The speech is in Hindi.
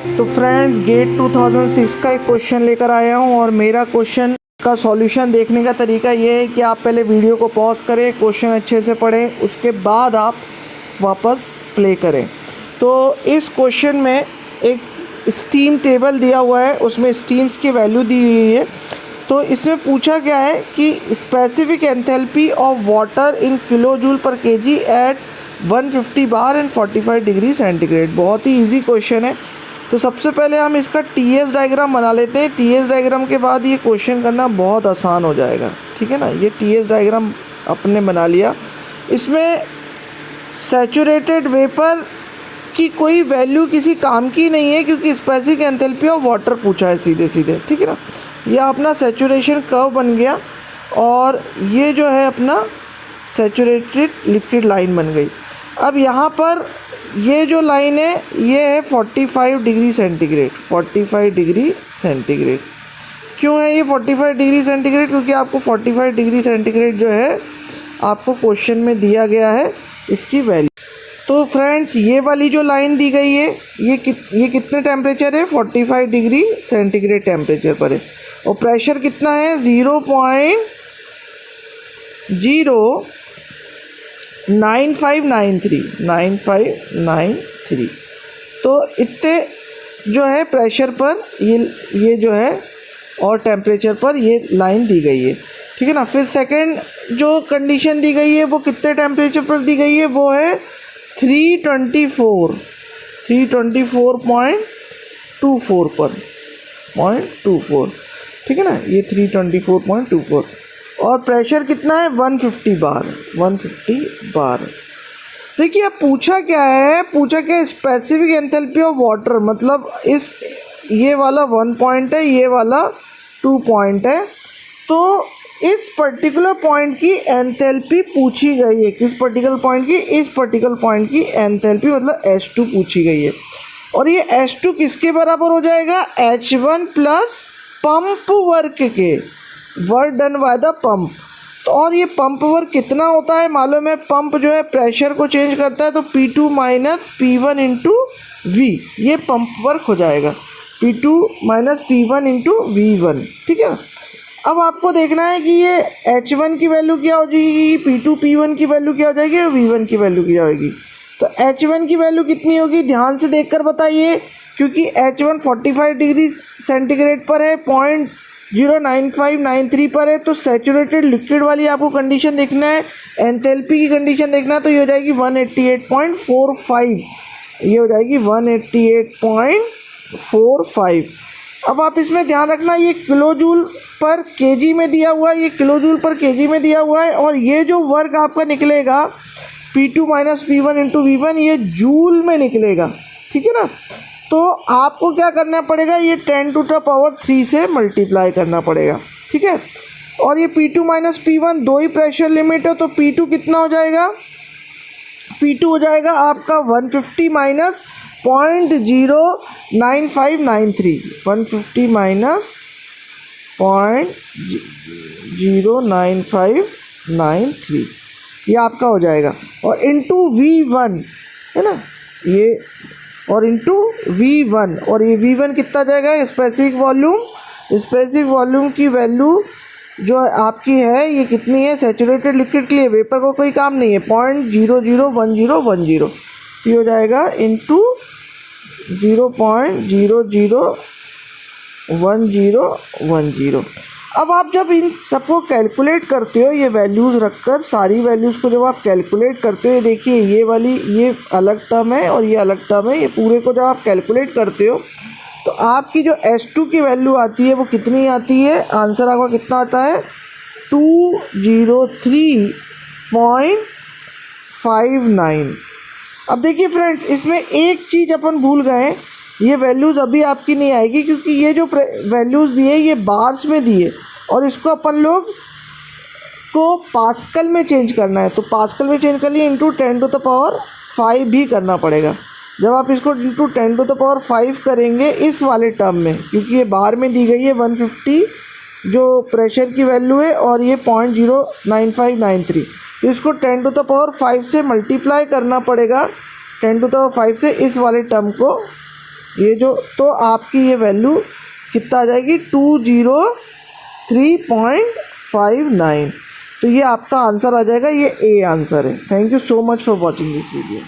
तो फ्रेंड्स गेट 2006 का एक क्वेश्चन लेकर आया हूँ और मेरा क्वेश्चन का सॉल्यूशन देखने का तरीका ये है कि आप पहले वीडियो को पॉज करें, क्वेश्चन अच्छे से पढ़ें, उसके बाद आप वापस प्ले करें। तो इस क्वेश्चन में एक स्टीम टेबल दिया हुआ है, उसमें स्टीम्स की वैल्यू दी हुई है। तो इसमें पूछा गया है कि specific enthalpy of water in kilo joule per KG at 150 bar and 45 degree centigrade. बहुत ही इजी क्वेश्चन है। तो सबसे पहले हम इसका टीएस डायग्राम बना लेते हैं। टीएस डायग्राम के बाद ये क्वेश्चन करना बहुत आसान हो जाएगा, ठीक है ना। ये टीएस डायग्राम अपने बना लिया। इसमें सैचुरेटेड वेपर की कोई वैल्यू किसी काम की नहीं है क्योंकि स्पेसिफिक एंथैल्पी ऑफ वाटर पूछा है सीधे सीधे, ठीक है ना। यह अपना सैचुरेशन कर्व बन गया और ये जो है अपना सैचुरेटेड लिक्विड लाइन बन गई। अब यहाँ पर ये जो लाइन है ये है 45 डिग्री सेंटीग्रेड। 45 डिग्री सेंटीग्रेड क्यों है ये 45 डिग्री सेंटीग्रेड? क्योंकि आपको 45 डिग्री सेंटीग्रेड जो है आपको क्वेश्चन में दिया गया है इसकी वैल्यू। तो फ्रेंड्स ये वाली जो लाइन दी गई है ये कितने टेम्परेचर है? 45 डिग्री सेंटीग्रेड टेम्परेचर पर है। और प्रेशर कितना है? 0.9593। तो इतने जो है प्रेशर पर ये जो है और टेम्परेचर पर ये लाइन दी गई है, ठीक है ना। फिर सेकंड जो कंडीशन दी गई है वो कितने टेम्परेचर पर दी गई है? वो है 324.24 पर 0.24, ठीक है ना। ये 324.24 और प्रेशर कितना है? 150 बार। देखिए अब पूछा क्या है स्पेसिफिक एंथैल्पी ऑफ वाटर, मतलब ये वाला 1 पॉइंट है, ये वाला 2 पॉइंट है। तो इस पर्टिकुलर पॉइंट की एंथैल्पी पूछी गई है। किस पर्टिकुलर पॉइंट की? इस पर्टिकुलर पॉइंट की एंथैल्पी मतलब H2 पूछी गई है। और ये H2 किसके बराबर हो जाएगा? H1 प्लस पंप वर्क के, work done by the pump. तो और ये पंप वर्क कितना होता है मालूम है? पंप जो है प्रेशर को चेंज करता है, तो P2 minus P1 into V, ये पंप वर्क हो जाएगा। P2 minus P1 into V1, ठीक है। अब आपको देखना है कि ये H1 की वैल्यू क्या हो जाएगी, P2 P1 की वैल्यू क्या हो जाएगी और V1 की वैल्यू क्या होगी। तो H1 की वैल्यू कितनी होगी ध्यान से देखकर बताइए, क्योंकि H1 45 डिग्री सेंटीग्रेड पर है, 0.09593 पर है। तो सैचुरेटेड लिक्विड वाली आपको कंडीशन देखना है, एंथैल्पी की कंडीशन देखना है। तो ये हो जाएगी 188.45, ये हो जाएगी 188.45। अब आप इसमें ध्यान रखना ये किलो जूल पर केजी में दिया हुआ है, ये किलो जूल पर केजी में दिया हुआ है। और ये जो वर्क आपका निकलेगा P2 minus P1 into V1 ये जूल में निकलेगा, ठीक है ना। तो आपको क्या करना पड़ेगा? ये 10⁻³ से मल्टीप्लाई करना पड़ेगा, ठीक है। और ये P2 माइनस P1 दो ही प्रेशर लिमिट है, तो P2 कितना हो जाएगा? P2 हो जाएगा आपका 150 माइनस 0.09593, 150 माइनस 0.09593 ये आपका हो जाएगा। और इंटू V1 है ना ये, और इंटू V1, और ये V1 कितना जाएगा? स्पेसिफिक वॉल्यूम की वैल्यू जो आपकी है ये कितनी है? सैचुरेटेड लिक्विड के लिए, वेपर को कोई काम नहीं है, 0.001010। ये हो जाएगा इंटू 0.001010। अब आप जब इन सबको कैलकुलेट करते हो, ये वैल्यूज़ रखकर सारी वैल्यूज़ को जब आप कैलकुलेट करते हो, ये देखिए ये वाली ये अलग टर्म है और ये अलग टर्म है, ये पूरे को जब आप कैलकुलेट करते हो तो आपकी जो H2 की वैल्यू आती है वो कितनी आती है? आंसर आपका कितना आता है? 203.59। अब देखिए फ्रेंड्स इसमें एक चीज़ अपन भूल गए, ये वैल्यूज़ अभी आपकी नहीं आएगी क्योंकि ये जो वैल्यूज़ दिए ये बार्स में दिए और इसको अपन लोग को पास्कल में चेंज करना है। तो पास्कल में चेंज कर लिए इंटू 10⁵ भी करना पड़ेगा। जब आप इसको इंटू 10⁵ करेंगे इस वाले टर्म में, क्योंकि ये बार में दी गई है 150 जो प्रेशर की वैल्यू है और ये 0.09593, तो इसको 10⁵ से मल्टीप्लाई करना पड़ेगा 10⁵ से इस वाले टर्म को ये जो, तो आपकी ये वैल्यू कितना आ जाएगी 203.59। तो ये आपका आंसर आ जाएगा, ये ए आंसर है। Thank you so much for watching this video.